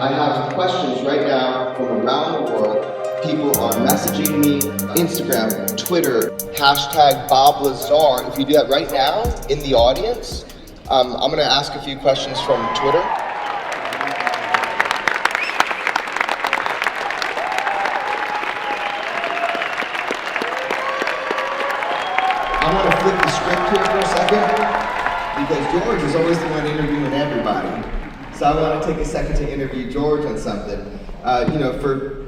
I have questions right now from around the world. People are messaging me, Instagram, Twitter, hashtag Bob Lazar. If you do that right now in the audience, I'm going to ask a few questions from Twitter. I want to flip the script here for a second, because George is always the one interviewing everybody. So I want to take a second to interview George on something. For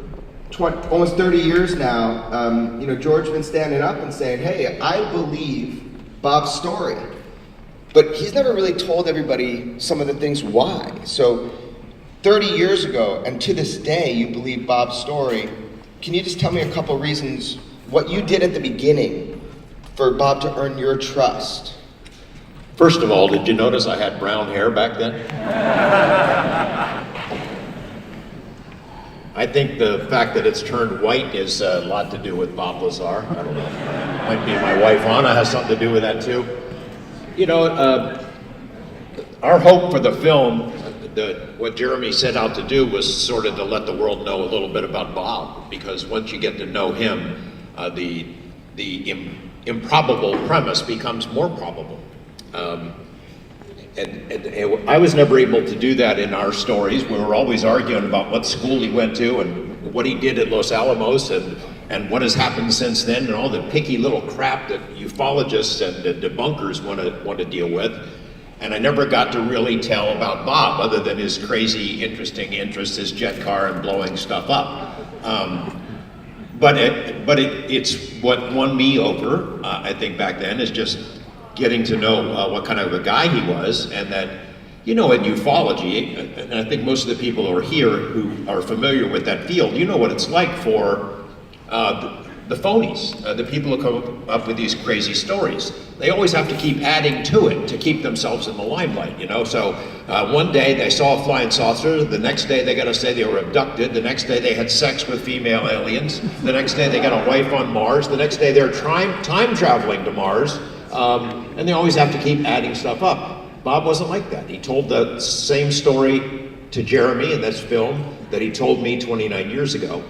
almost 30 years now, George's been standing up and saying, hey, I believe Bob's story. But he's never really told everybody some of the things why. So 30 years ago, and to this day, you believe Bob's story. Can you just tell me a couple reasons what you did at the beginning for Bob to earn your trust? First of all, did you notice I had brown hair back then? I think the fact that it's turned white is a lot to do with Bob Lazar. I don't know. Might be my wife Anna has something to do with that too. Our hope for the film, what Jeremy set out to do was sort of to let the world know a little bit about Bob, because once you get to know him, the improbable premise becomes more probable. And I was never able to do that in our stories. We were always arguing about what school he went to and what he did at Los Alamos and what has happened since then, and all the picky little crap that ufologists and the debunkers want to deal with. And I never got to really tell about Bob, other than his crazy, interesting interests, his jet car and blowing stuff up. But it's what won me over, I think back then, is just getting to know what kind of a guy he was, and that, in ufology, and I think most of the people who are here who are familiar with that field, you know what it's like for the phonies, the people who come up with these crazy stories. They always have to keep adding to it to keep themselves in the limelight, So one day they saw a flying saucer, the next day they got to say they were abducted, the next day they had sex with female aliens, the next day they got a wife on Mars, the next day they're time traveling to Mars, and they always have to keep adding stuff up. Bob wasn't like that. He told the same story to Jeremy in this film that he told me 29 years ago.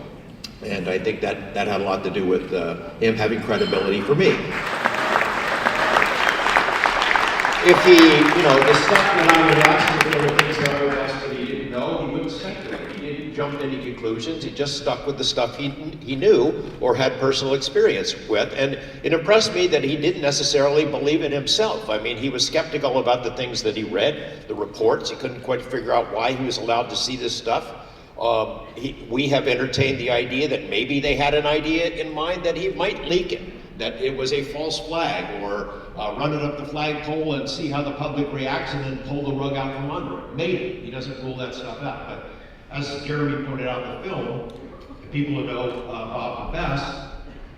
And I think that had a lot to do with him having credibility for me. If he, the stuff that I would ask him, the things that I would ask that he didn't know, he wouldn't speculate. He didn't jump to any conclusions. He just stuck with the stuff he knew or had personal experience with. And it impressed me that he didn't necessarily believe it himself. I mean, he was skeptical about the things that he read, the reports. He couldn't quite figure out why he was allowed to see this stuff. We have entertained the idea that maybe they had an idea in mind that he might leak it, that it was a false flag, or run it up the flagpole and see how the public reacts and then pull the rug out from under it. Maybe. He doesn't rule that stuff out. But as Jeremy pointed out in the film, the people who know Bob the best,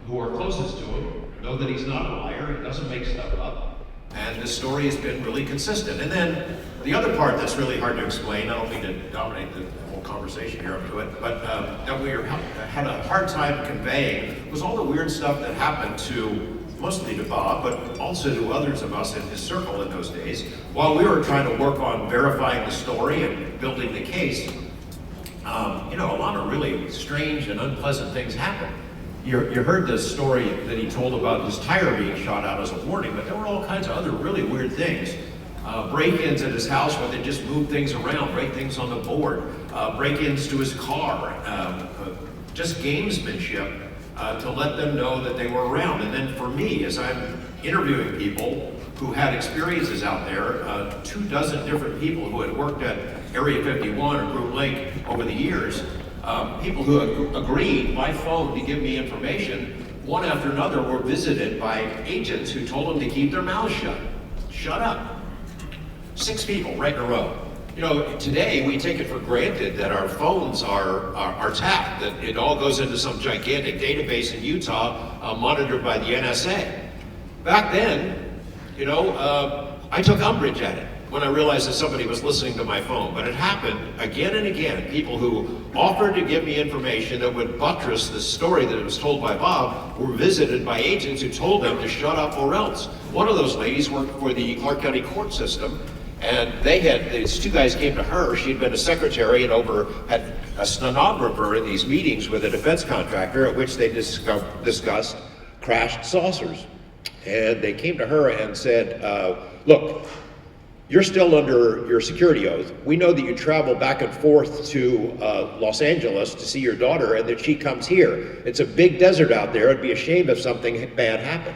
who are closest to him, know that he's not a liar, he doesn't make stuff up. And the story has been really consistent. And then the other part that's really hard to explain, I don't mean to dominate the whole conversation here up to it, but that we had a hard time conveying was all the weird stuff that happened to, mostly to Bob, but also to others of us in his circle in those days. While we were trying to work on verifying the story and building the case, a lot of really strange and unpleasant things happened. You heard the story that he told about his tire being shot out as a warning, but there were all kinds of other really weird things. Break-ins at his house where they just move things around, break things on the board, break-ins to his car, just gamesmanship to let them know that they were around. And then for me, as I'm interviewing people who had experiences out there, 24 different people who had worked at Area 51 or Groom Lake over the years, people who agreed by phone to give me information, one after another were visited by agents who told them to keep their mouths shut. Shut up. 6 people right in a row. Today we take it for granted that our phones are tapped, that it all goes into some gigantic database in Utah monitored by the NSA. Back then, I took umbrage at it when I realized that somebody was listening to my phone, but it happened again and again. People who offered to give me information that would buttress the story that was told by Bob were visited by agents who told them to shut up or else. One of those ladies worked for the Clark County court system, And these two guys came to her. She'd been a secretary and had a stenographer in these meetings with a defense contractor at which they discussed crashed saucers. And they came to her and said, look, you're still under your security oath. We know that you travel back and forth to Los Angeles to see your daughter and that she comes here. It's a big desert out there. It'd be a shame if something bad happened.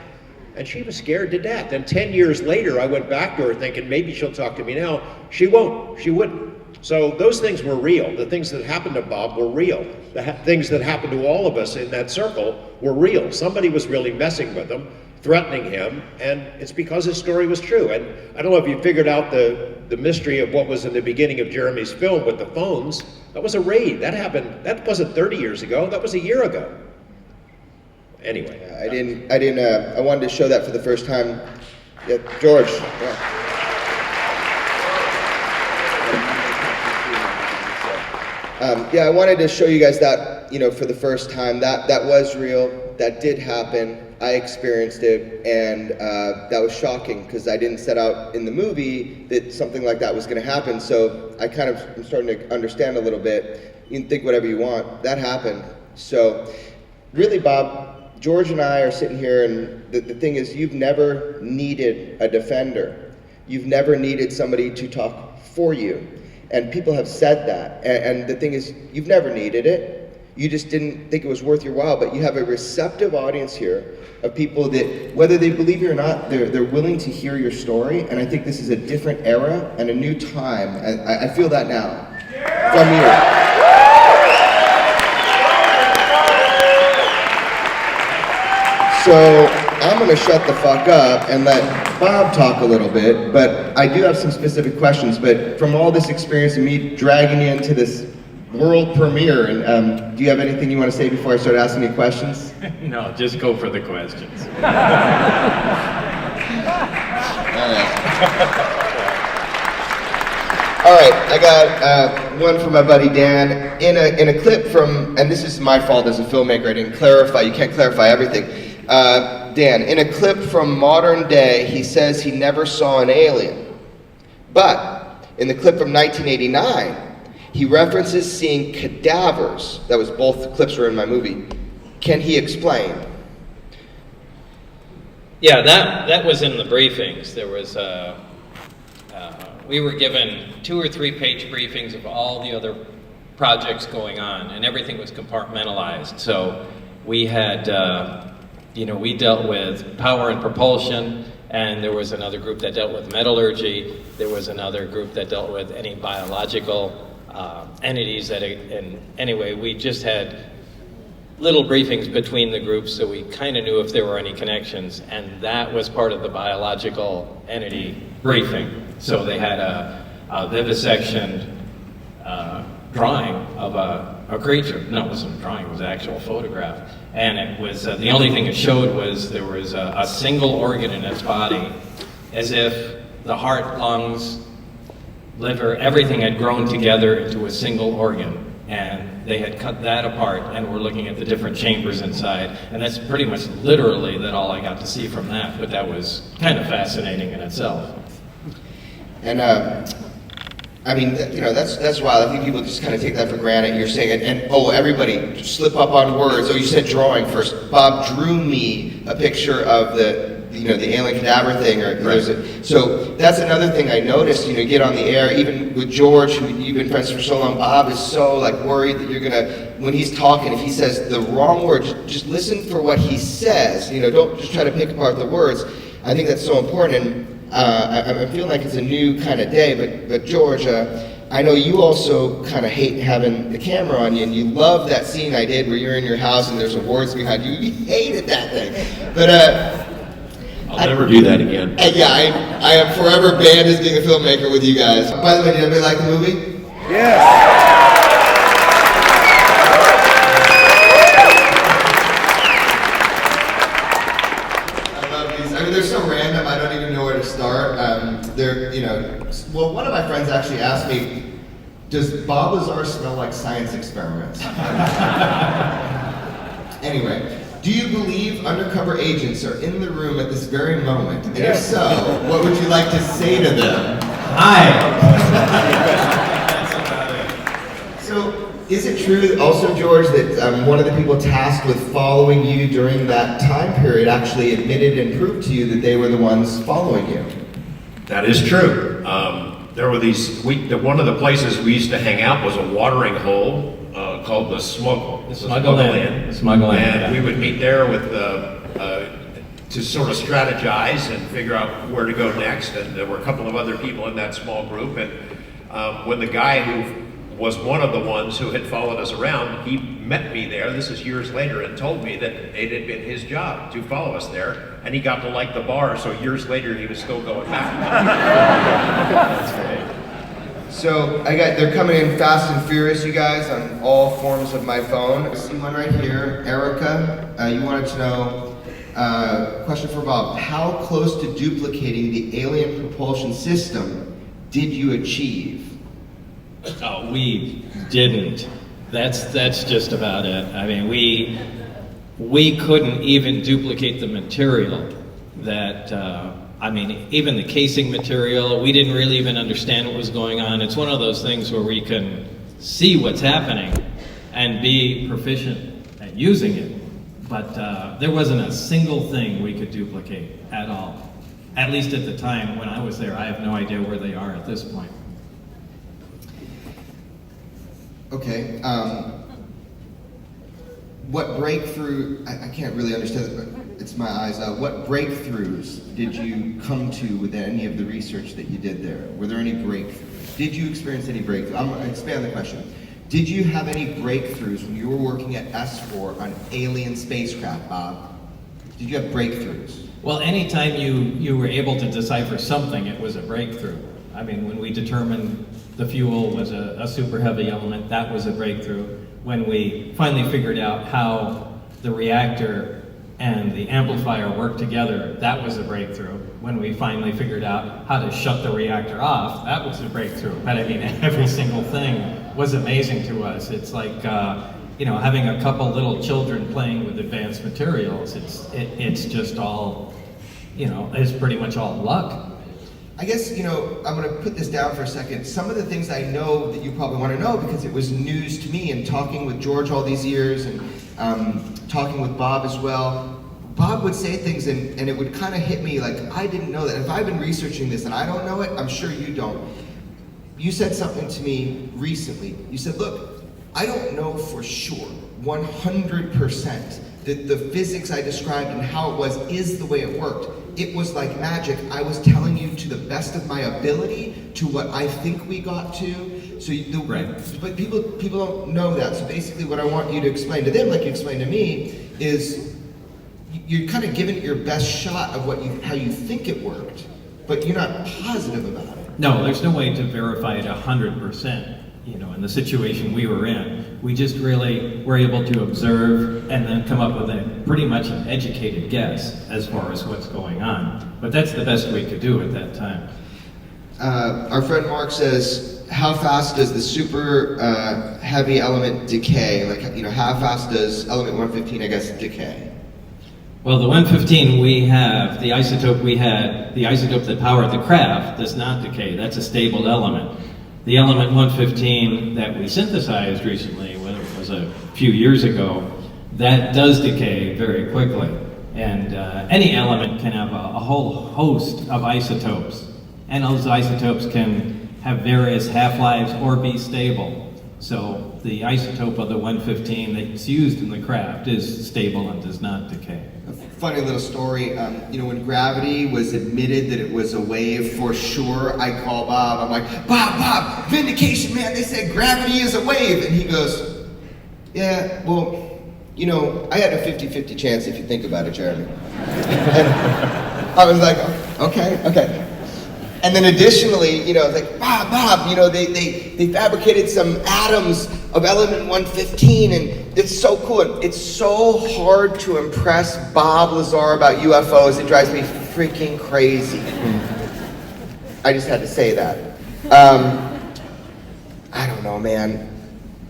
And she was scared to death. And 10 years later, I went back to her thinking maybe she'll talk to me now. She won't. She wouldn't. So those things were real. The things that happened to Bob were real. The things that happened to all of us in that circle were real. Somebody was really messing with him, threatening him, and it's because his story was true. And I don't know if you figured out the mystery of what was in the beginning of Jeremy's film with the phones. That was a raid. That happened. That wasn't 30 years ago. That was a year ago. Anyway, I wanted to show that for the first time. Yeah, George. I wanted to show you guys that, for the first time. That was real. That did happen. I experienced it, and that was shocking because I didn't set out in the movie that something like that was going to happen. So I kind of am starting to understand a little bit. You can think whatever you want. That happened. So really, Bob, George and I are sitting here, and the thing is, you've never needed a defender. You've never needed somebody to talk for you. And people have said that. And the thing is, you've never needed it. You just didn't think it was worth your while. But you have a receptive audience here of people that, whether they believe you or not, they're willing to hear your story. And I think this is a different era and a new time. And I feel that now from you. So I'm going to shut the fuck up and let Bob talk a little bit, but I do have some specific questions. But from all this experience and me dragging you into this world premiere, and do you have anything you want to say before I start asking you questions? No, just go for the questions. All right, I got one from my buddy Dan. In a clip from, and this is my fault as a filmmaker, I didn't clarify, you can't clarify everything. Dan, in a clip from Modern Day, he says he never saw an alien. But in the clip from 1989, he references seeing cadavers. That was both clips were in my movie. Can he explain? Yeah, that was in the briefings. There was we were given 2 or 3 page briefings of all the other projects going on, and everything was compartmentalized. So we had, we dealt with power and propulsion, and there was another group that dealt with metallurgy. There was another group that dealt with any biological entities. And anyway, we just had little briefings between the groups, so we kind of knew if there were any connections, and that was part of the biological entity briefing. So they had a vivisection drawing of a creature. No, it wasn't a drawing, it was an actual photograph. And it was, the only thing it showed was there was a single organ in its body, as if the heart, lungs, liver, everything had grown together into a single organ. And they had cut that apart and were looking at the different chambers inside. And that's pretty much literally that all I got to see from that, but that was kind of fascinating in itself. And I mean, that's wild. I think people just kind of take that for granted. You're saying, everybody slip up on words. Oh, you said drawing first. Bob drew me a picture of the alien cadaver thing. So that's another thing I noticed. Get on the air, even with George, who you've been friends for so long. Bob is so worried that you're gonna, when he's talking, if he says the wrong word, just listen for what he says. Don't just try to pick apart the words. I think that's so important. And I'm feeling like it's a new kind of day. But George, I know you also kind of hate having the camera on you, and you love that scene I did where you're in your house and there's awards behind you. You hated that thing. But I'll never do that again. I am forever banned as being a filmmaker with you guys. By the way, did anybody like the movie? Yes. I love these. I mean, they're so random, I don't even know where to start. One of my friends actually asked me, does Bob Lazar smell like science experiments? Anyway. Do you believe undercover agents are in the room at this very moment? And if so, what would you like to say to them? So, is it true also, George, that one of the people tasked with following you during that time period actually admitted and proved to you that they were the ones following you? That is true. There were one of the places we used to hang out was a watering hole called the Smuggle Inn. And we would meet there with to sort of strategize and figure out where to go next. And there were a couple of other people in that small group. And when the guy who was one of the ones who had followed us around, he met me there, this is years later, and told me that it had been his job to follow us there, and he got to like the bar, so years later he was still going back. That's great. So they're coming in fast and furious, you guys, on all forms of my phone. I see one right here. Erica, you wanted to know, question for Bob, how close to duplicating the alien propulsion system did you achieve? Oh, we didn't. That's just about it. I mean, we couldn't even duplicate the material that, even the casing material, we didn't really even understand what was going on. It's one of those things where we can see what's happening and be proficient at using it. But there wasn't a single thing we could duplicate at all. At least at the time when I was there. I have no idea where they are at this point. Okay, what breakthrough, I can't really understand it, but it's my eyes out. What breakthroughs did you come to with any of the research that you did there? Were there any breakthroughs? Did you experience any breakthroughs? I'm gonna expand the question. Did you have any breakthroughs when you were working at S4 on alien spacecraft, Bob? Did you have breakthroughs? Well, anytime you were able to decipher something, it was a breakthrough. I mean, when we determined the fuel was a super heavy element, that was a breakthrough. When we finally figured out how the reactor and the amplifier worked together, that was a breakthrough. When we finally figured out how to shut the reactor off, that was a breakthrough. But I mean, every single thing was amazing to us. It's like, having a couple little children playing with advanced materials. It's just all, it's pretty much all luck. I guess, I'm going to put this down for a second. Some of the things I know that you probably want to know because it was news to me, and talking with George all these years and talking with Bob as well. Bob would say things and it would kind of hit me like, I didn't know that. If I've been researching this and I don't know it, I'm sure you don't. You said something to me recently. You said, look, I don't know for sure, 100%, that the physics I described and how it was is the way it worked. It was like magic. I was telling you to the best of my ability to what I think we got to. Right. But people don't know that. So basically what I want you to explain to them, like you explained to me, is you're kind of giving it your best shot of how you think it worked, but you're not positive about it. No, there's no way to verify it 100%. In the situation we were in, we just really were able to observe and then come up with pretty much an educated guess as far as what's going on. But that's the best we could do at that time. Our friend Mark says, how fast does the super heavy element decay? How fast does element 115, I guess, decay? Well, the 115 we have, the isotope that powered the craft does not decay. That's a stable element. The element 115 that we synthesized recently, whether it was a few years ago, that does decay very quickly. And any element can have a whole host of isotopes. And those isotopes can have various half-lives or be stable. So the isotope of the 115 that's used in the craft is stable and does not decay. A funny little story, when gravity was admitted that it was a wave for sure, I call Bob, I'm like, Bob, vindication, man, they said gravity is a wave. And he goes, yeah, well, I had a 50-50 chance if you think about it, Jeremy. And I was like, okay. And then additionally, Bob, they fabricated some atoms of element 115, and it's so cool. It's so hard to impress Bob Lazar about UFOs. It drives me freaking crazy. I just had to say that. I don't know, man.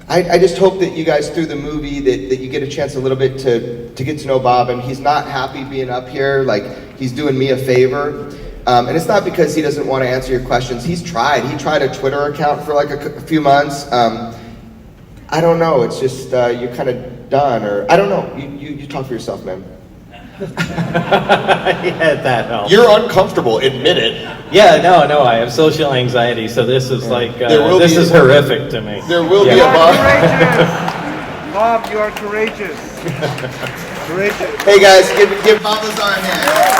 I just hope that you guys, through the movie, that you get a chance a little bit to get to know Bob, and he's not happy being up here. Like, he's doing me a favor. And it's not because he doesn't want to answer your questions. He tried a Twitter account for like a few months. I don't know, it's just you're kind of done, or I don't know. You talk for yourself, man. Yeah, that helps. You're uncomfortable, admit it. Yeah, no, I have social anxiety, so this is like, this is horrific to me. There will be a Bob. Bob. Bob, you are courageous. Courageous. Hey guys, give Bob Lazar a hand.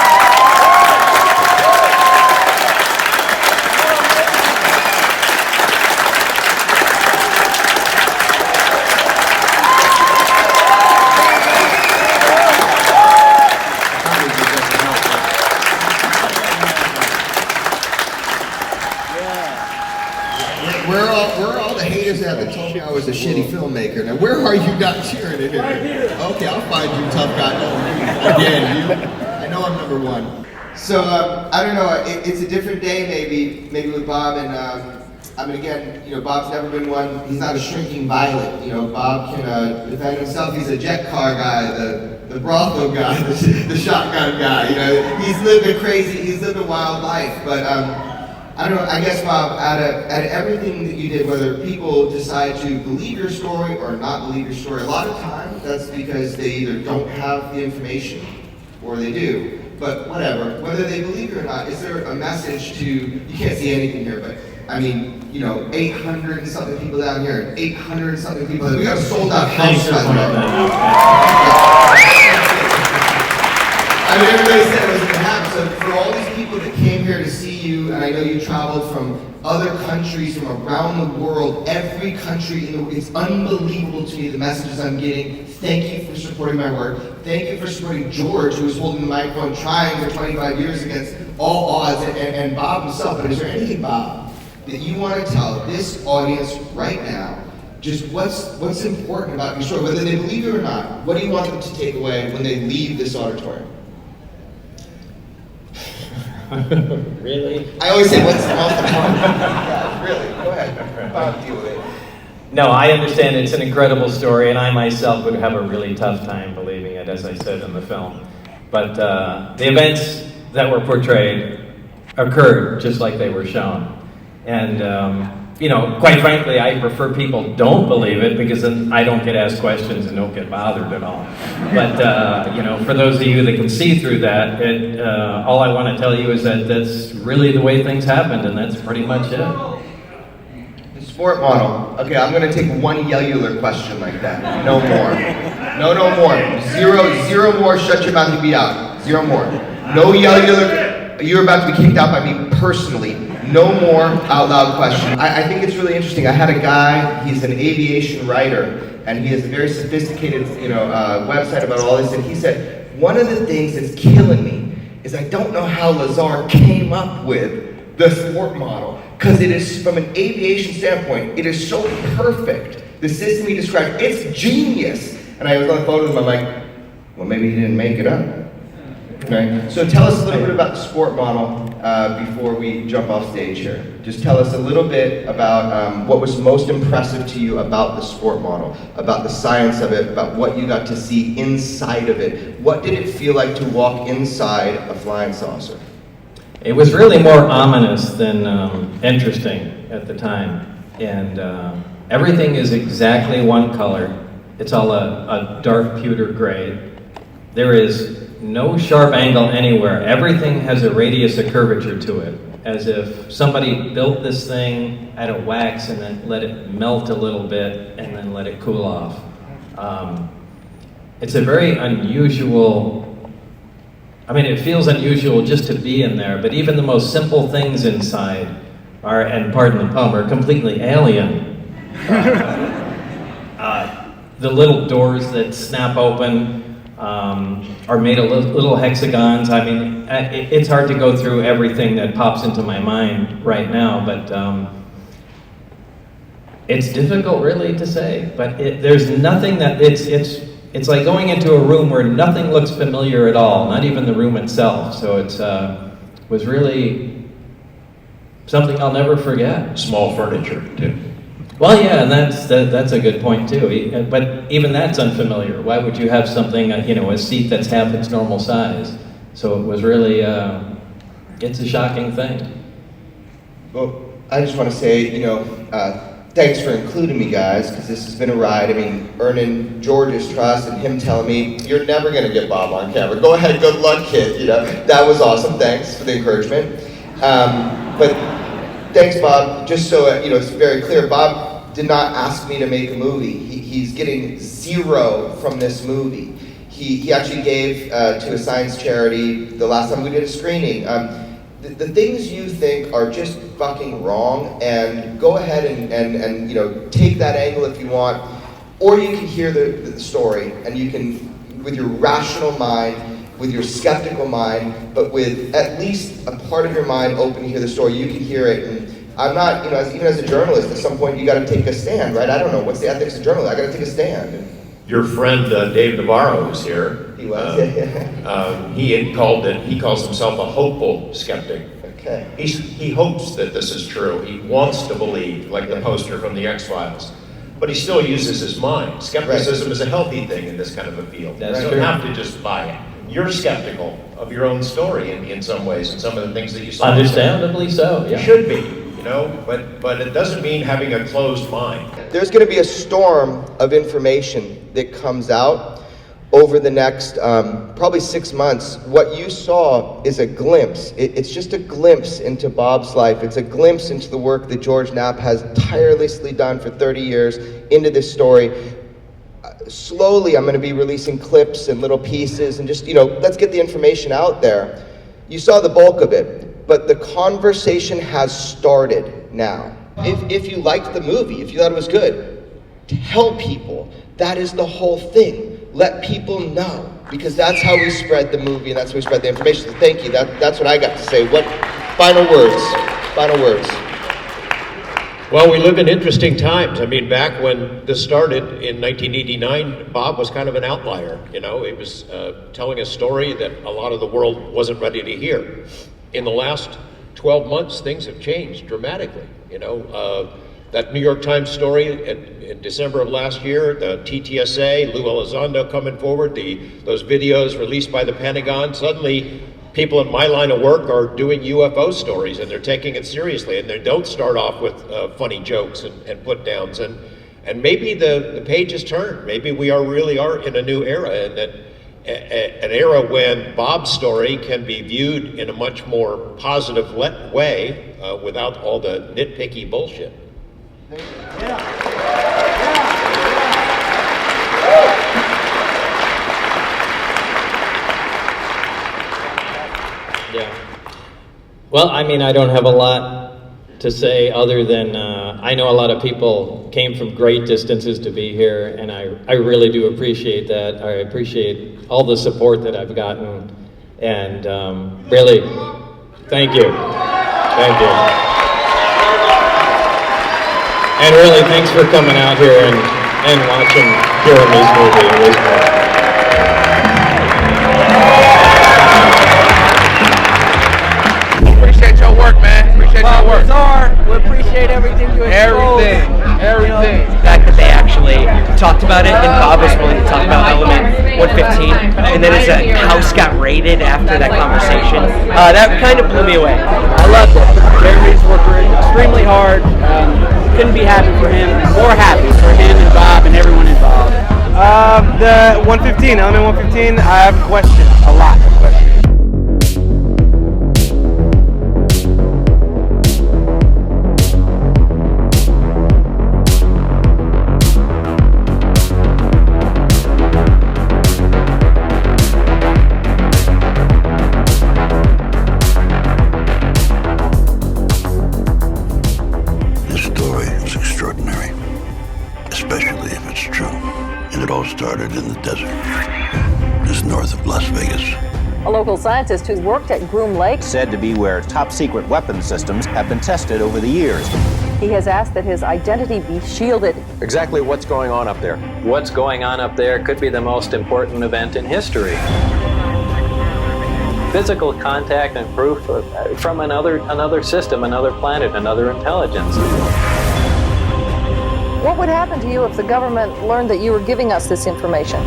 Where are all the haters at that told me I was a shitty filmmaker? Now, where are you not cheering in here? Right here. Okay, I'll find you, tough guy. Oh, again, you. I know I'm number one. So, I don't know, it's a different day maybe with Bob, and I mean, again, Bob's never been one, he's not a shrinking violet. Bob can defend himself. He's a jet car guy, the brothel guy, the shotgun guy. He's lived a wild life, but I don't know, I guess, Bob, out of everything that you did, whether people decide to believe your story or not believe your story, a lot of times that's because they either don't have the information or they do. But whatever, whether they believe it or not, is there a message to, you can't see anything here, but I mean, 800 and something people down here, 800 and something people, we got a sold out house, by the way. I mean, everybody said it was going to happen. So for all these people that came here to see you, and I know you traveled from other countries from around the world, every country in the world, it's unbelievable to me the messages I'm getting. Thank you for supporting my work. Thank you for supporting George, who was holding the microphone, trying for 25 years against all odds, and Bob himself. But is there anything, Bob, that you want to tell this audience right now? Just what's important about your story, whether they believe it or not? What do you want them to take away when they leave this auditorium? Really? I always say, what's the most important? Yeah, really, go ahead. Deal with it. No, I understand it's an incredible story, and I myself would have a really tough time believing it, as I said in the film. But the events that were portrayed occurred just like they were shown. And, quite frankly, I prefer people don't believe it, because then I don't get asked questions and don't get bothered at all. But, for those of you that can see through that, all I want to tell you is that that's really the way things happened, and that's pretty much it. The sport model. Okay, I'm going to take one cellular question like that. No more. No more. Zero more. Shut your mouth and be out. Zero more. No cellular. You're about to be kicked out by me personally. No more out loud questions. I think it's really interesting. I had a guy, he's an aviation writer, and he has a very sophisticated website about all this, and he said, one of the things that's killing me is I don't know how Lazar came up with the sport model, because it is, from an aviation standpoint, it is so perfect. The system he described, it's genius. And I was on the phone with him, I'm like, well, maybe he didn't make it up. Right. So tell us a little bit about the sport model before we jump off stage here. Just tell us a little bit about what was most impressive to you about the sport model, about the science of it, about what you got to see inside of it. What did it feel like to walk inside a flying saucer? It was really more ominous than interesting at the time. And everything is exactly one color. It's all a dark pewter gray. There is no sharp angle anywhere. Everything has a radius of curvature to it, as if somebody built this thing out of wax and then let it melt a little bit and then let it cool off. It's a very unusual, it feels unusual just to be in there, but even the most simple things inside are, and pardon the pun, are completely alien. The little doors that snap open are made of little hexagons. It's hard to go through everything that pops into my mind right now, but it's difficult really to say. But there's nothing that, it's like going into a room where nothing looks familiar at all, not even the room itself. So it was really something I'll never forget. Small furniture, too. Well, yeah, and that's a good point too. But even that's unfamiliar. Why would you have something, a seat that's half its normal size? So it was really, It's a shocking thing. Well, I just want to say, thanks for including me, guys, because this has been a ride. I mean, earning George's trust and him telling me, you're never going to get Bob on camera. Go ahead, good luck, kid. That was awesome. Thanks for the encouragement. But thanks, Bob. Just so it's very clear, Bob did not ask me to make a movie. He's getting zero from this movie. He actually gave to a science charity the last time we did a screening. The things you think are just fucking wrong, and go ahead and take that angle if you want, or you can hear the story, and you can, with your rational mind, with your skeptical mind, but with at least a part of your mind open to hear the story, you can hear it. And I'm not, even as a journalist, at some point you got to take a stand, right? I don't know, what's the ethics of journalism? I got to take a stand. Your friend Dave Navarro was here. He was, He calls himself a hopeful skeptic. Okay. He hopes that this is true. He wants to believe, like the poster from the X-Files. But he still uses his mind. Skepticism is a healthy thing in this kind of a field. That's you true. don't have to just buy it. You're skeptical of your own story in some ways, and some of the things that you saw. Understandably so, yeah. You should be, but it doesn't mean having a closed mind. There's going to be a storm of information that comes out over the next probably 6 months. What you saw is a glimpse. It's just a glimpse into Bob's life. It's a glimpse into the work that George Knapp has tirelessly done for 30 years into this story. Slowly, I'm going to be releasing clips and little pieces and just, let's get the information out there. You saw the bulk of it, but the conversation has started now. If you liked the movie, if you thought it was good, tell people. That is the whole thing. Let people know, because that's how we spread the movie and that's how we spread the information. So thank you. That's what I got to say. What final words? Final words. Well, we live in interesting times. I mean, back when this started in 1989, Bob was kind of an outlier. He was telling a story that a lot of the world wasn't ready to hear. In the last 12 months, things have changed dramatically. That New York Times story in December of last year, the TTSA, Lou Elizondo coming forward, those videos released by the Pentagon, suddenly people in my line of work are doing UFO stories, and they're taking it seriously, and they don't start off with funny jokes and put downs, and maybe the page has turned. Maybe we really are in a new era, and that an era when Bob's story can be viewed in a much more positive way without all the nitpicky bullshit. Yeah. Well, I don't have a lot to say other than I know a lot of people came from great distances to be here, and I really do appreciate that. I appreciate all the support that I've gotten, and really, thank you. Thank you. And really, thanks for coming out here and watching Jeremy's movie. It was fun. Appreciate your work, man. Appreciate your work. Lazar, we appreciate everything you exposed. Everything. The fact that they actually talked about it, and Bob was willing to talk about Element 115, and then his house got raided after that conversation. That kind of blew me away. I loved it. Jeremy's worked extremely hard. Couldn't be happy for him. More happy for him and Bob and everyone involved. The 115, Element 115, I have questions, a lot of questions. Started in the desert, just north of Las Vegas. A local scientist who's worked at Groom Lake said to be where top-secret weapons systems have been tested over the years. He has asked that his identity be shielded. Exactly what's going on up there? What's going on up there could be the most important event in history. Physical contact and proof from another system, another planet, another intelligence. What would happen to you if the government learned that you were giving us this information?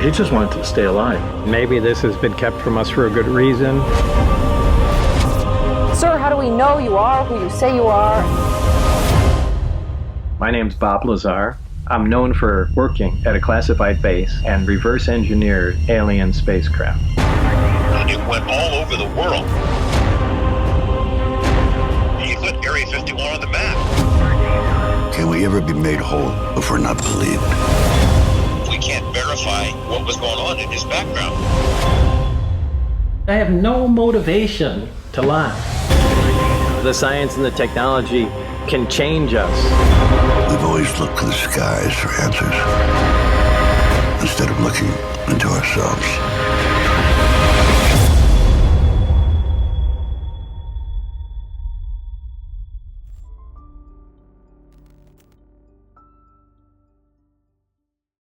He just wanted to stay alive. Maybe this has been kept from us for a good reason. Sir, how do we know you are who you say you are? My name's Bob Lazar. I'm known for working at a classified base and reverse engineered alien spacecraft. It went all over the world. He put Area 51 on the map. Can we ever be made whole if we're not believed? We can't verify what was going on in his background. I have no motivation to lie. The science and the technology can change us. We've always looked to the skies for answers instead of looking into ourselves.